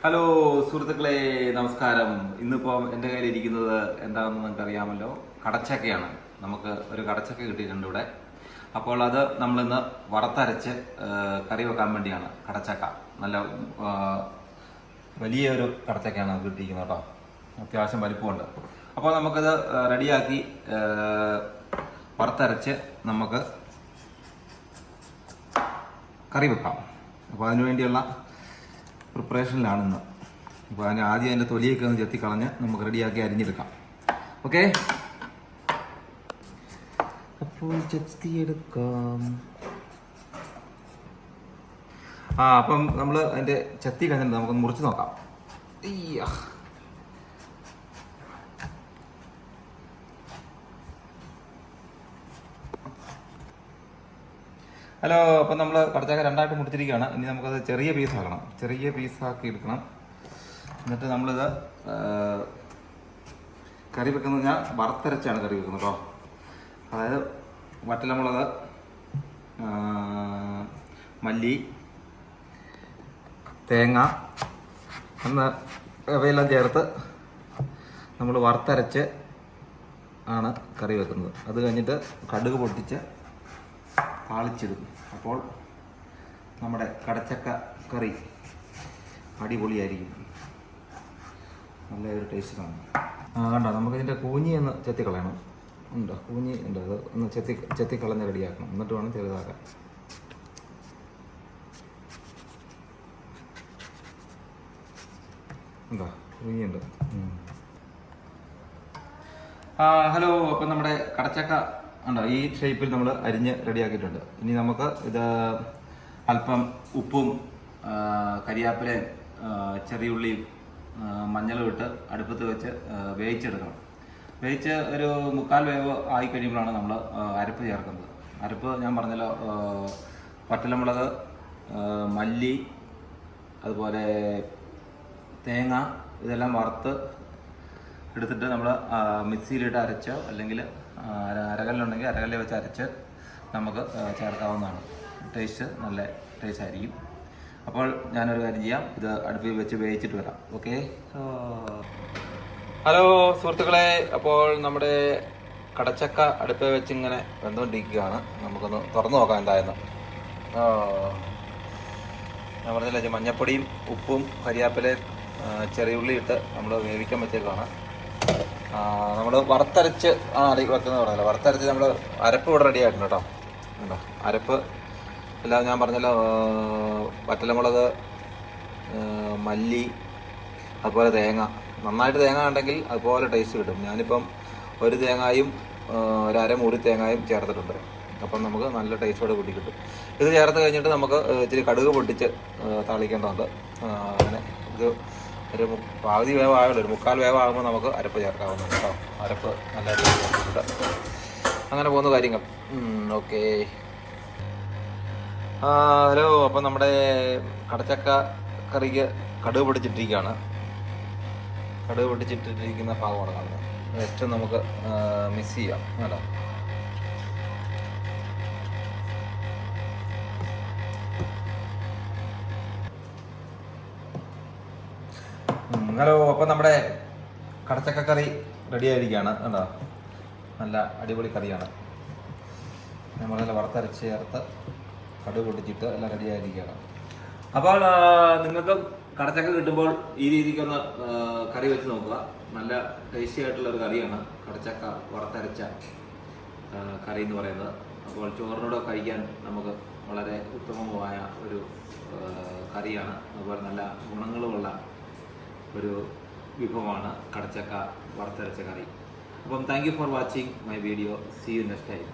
Hello സുഹൃത്തുക്കളെ, നമസ്കാരം. ഇന്നിപ്പോൾ എൻ്റെ കയ്യിലിരിക്കുന്നത് എന്താണെന്ന് നിങ്ങൾക്ക് അറിയാമല്ലോ, കടച്ചക്കയാണ്. നമുക്ക് ഒരു കടച്ചക്ക കിട്ടിയിട്ടുണ്ട് ഇവിടെ. അപ്പോൾ അത് നമ്മളിന്ന് വറുത്തരച്ച് കറി വെക്കാൻ വേണ്ടിയാണ്. കടച്ചക്ക നല്ല വലിയൊരു കടച്ചക്കയാണ് കിട്ടിയിരിക്കുന്നത് കേട്ടോ. അത്യാവശ്യം വലിപ്പമുണ്ട്. അപ്പോൾ നമുക്കത് റെഡിയാക്കി വറുത്തരച്ച് നമുക്ക് കറി വെക്കാം. അപ്പോൾ അതിനു വേണ്ടിയുള്ള പ്രിപ്പറേഷനിലാണ് ഇന്ന്. അപ്പോൾ അതിന് ആദ്യം അതിൻ്റെ തൊലിയൊക്കെ ഒന്ന് ചെത്തിക്കളഞ്ഞ് നമുക്ക് റെഡിയാക്കി അരിഞ്ഞെടുക്കാം. ഓക്കെ, അപ്പോൾ ചെത്തിയെടുക്കാം. അപ്പം നമ്മൾ അതിൻ്റെ ചെത്തി കഴിഞ്ഞിട്ട് നമുക്കൊന്ന് മുറിച്ച് നോക്കാം. ഹലോ, അപ്പം നമ്മൾ കടച്ചക്ക രണ്ടായിട്ട് മുറിച്ചിരിക്കുകയാണ്. ഇനി നമുക്കത് ചെറിയ പീസാക്കണം, ചെറിയ പീസാക്കി എടുക്കണം. എന്നിട്ട് നമ്മളിത് കറി വെക്കുന്നത് ഞാൻ വറുത്തരച്ചാണ് കറി വെക്കുന്നത് കേട്ടോ. അതായത് വറ്റലമുളക്, മല്ലി, തേങ്ങ അവയെല്ലാം ചേർത്ത് നമ്മൾ വറുത്തരച്ച് ആണ് കറി വെക്കുന്നത്. അത് കഴിഞ്ഞിട്ട് കടുക് പൊട്ടിച്ച് താളിച്ചിടും. അപ്പോൾ നമ്മുടെ കടച്ചക്ക കറി അടിപൊളിയായിരിക്കും, നല്ലൊരു ടേസ്റ്റ് കാണും. കണ്ടോ, നമുക്കിതിൻ്റെ കൂഞ്ഞി ഒന്ന് ചെത്തിക്കളയണം. ഉണ്ടോ, കൂഞ്ഞി ഉണ്ട്, അത് ഒന്ന് ചെത്തിക്കളഞ്ഞ് റെഡിയാക്കണം. എന്നിട്ട് വേണം ചെറുതാക്കാൻ. ഉണ്ടോ, കൂഞ്ഞിയുണ്ട്. ഹലോ, അപ്പം നമ്മുടെ കടച്ചക്ക ഉണ്ടോ ഈ ഷേപ്പിൽ നമ്മൾ അരിഞ്ഞ് റെഡിയാക്കിയിട്ടുണ്ട്. ഇനി നമുക്ക് ഇത് അല്പം ഉപ്പും കരിയാപ്പിലയും ചെറിയുള്ളിയും മഞ്ഞളും ഇട്ട് അടുപ്പത്ത് വെച്ച് വേവിച്ചെടുക്കണം. വേവിച്ച് ഒരു 3/4 വേവ് ആയി കഴിയുമ്പോഴാണ് നമ്മൾ അരപ്പ് ചേർക്കുന്നത്. അരപ്പ് ഞാൻ പറഞ്ഞല്ലോ, വറ്റലമുളക്, മല്ലി, അതുപോലെ തേങ്ങ ഇതെല്ലാം വറുത്ത് എടുത്തിട്ട് നമ്മൾ മിക്സിയിലിട്ട് അരച്ചോ അല്ലെങ്കിൽ അരകല്ലുണ്ടെങ്കിൽ അരകല്ലിൽ വെച്ച് അരച്ച് നമുക്ക് ചേർക്കാവുന്നതാണ്. ടേസ്റ്റ് നല്ല ടേസ്റ്റ് ആയിരിക്കും. അപ്പോൾ ഞാനൊരു കാര്യം ചെയ്യാം, ഇത് അടുപ്പിൽ വെച്ച് വേവിച്ചിട്ട് വരാം. ഓക്കെ. ഹലോ സുഹൃത്തുക്കളെ, അപ്പോൾ നമ്മുടെ കടച്ചക്ക അടുപ്പിൽ വെച്ച് ഇങ്ങനെ വെന്തുകൊണ്ടിരിക്കുകയാണ്. നമുക്കൊന്ന് തുറന്നു നോക്കാം എന്തായെന്ന്. ഞാൻ പറഞ്ഞില്ല, മഞ്ഞപ്പൊടിയും ഉപ്പും കരിയാപ്പിലയും ചെറിയുള്ളി ഇട്ട് നമ്മൾ വേവിക്കാൻ വെച്ചേക്കാണ്. നമ്മൾ വറുത്തരച്ച് വെക്കുന്നത് പറഞ്ഞല്ലോ, വറുത്തരച്ച് നമ്മൾ അരപ്പ് ഇവിടെ റെഡി ആയിട്ടുണ്ട് കേട്ടോ. ഉണ്ടോ, അരപ്പ് എല്ലാം ഞാൻ പറഞ്ഞല്ലോ, വറ്റലമുളക്, മല്ലി, അതുപോലെ തേങ്ങ. നന്നായിട്ട് തേങ്ങ ഉണ്ടെങ്കിൽ അതുപോലെ ടേസ്റ്റ് കിട്ടും. ഞാനിപ്പം ഒരു തേങ്ങായും ഒരു അരമുറി തേങ്ങായും ചേർത്തിട്ടുണ്ട്. അപ്പം നമുക്ക് നല്ല ടേസ്റ്റോടെ കൂട്ടി കിട്ടും. ഇത് ചേർത്ത് കഴിഞ്ഞിട്ട് നമുക്ക് ഇച്ചിരി കടുക് പൊട്ടിച്ച് താളിക്കേണ്ടതുണ്ട്. അങ്ങനെ ഇത് ഒരു പകുതി വേവായുള്ളൂ, ഒരു 3/4 വേവാകുമ്പോൾ നമുക്ക് അരപ്പ് ചേർക്കാവുന്നതാണ് കേട്ടോ. അരപ്പ് നല്ല രീതിയിൽ ചേർത്തിട്ട് അങ്ങനെ പോകുന്ന കാര്യങ്ങൾ. ഓക്കെ. ഹലോ, അപ്പം നമ്മുടെ കടച്ചക്ക കറിക്ക് കടുക് പൊട്ടിച്ചിട്ടിരിക്കുകയാണ്. കടുക് പൊട്ടിച്ചിട്ടിരിക്കുന്ന ഭാഗമാണ് കാണുന്നത്. ജസ്റ്റ് നമുക്ക് മിക്സ് ചെയ്യാം. കേട്ടോ, ഹലോ, അപ്പം നമ്മുടെ കടച്ചക്ക കറി റെഡി ആയിരിക്കുകയാണ്. കേട്ടോ, നല്ല അടിപൊളി കറിയാണ്. നമ്മളെല്ലാം വറുത്തരച്ച് ചേർത്ത് കടുക് പൊട്ടിച്ചിട്ട് എല്ലാം റെഡി ആയിരിക്കുകയാണ്. അപ്പോൾ നിങ്ങൾക്ക് കടച്ചക്ക കിട്ടുമ്പോൾ ഈ രീതിക്കൊന്ന് കറി വെച്ച് നോക്കുക. നല്ല ടേസ്റ്റി ആയിട്ടുള്ളൊരു കറിയാണ് കടച്ചക്ക വറുത്തരച്ച കറി എന്ന് പറയുന്നത്. അപ്പോൾ ചോറിനോട് കഴിക്കാൻ നമുക്ക് വളരെ ഉത്തമമായ ഒരു കറിയാണ്. അതുപോലെ നല്ല ഗുണങ്ങളുമുള്ള ഒരു വിഭവമാണ് കടച്ചക്ക വറുത്തരച്ച കറി. അപ്പം thank you for watching my video. See you next time.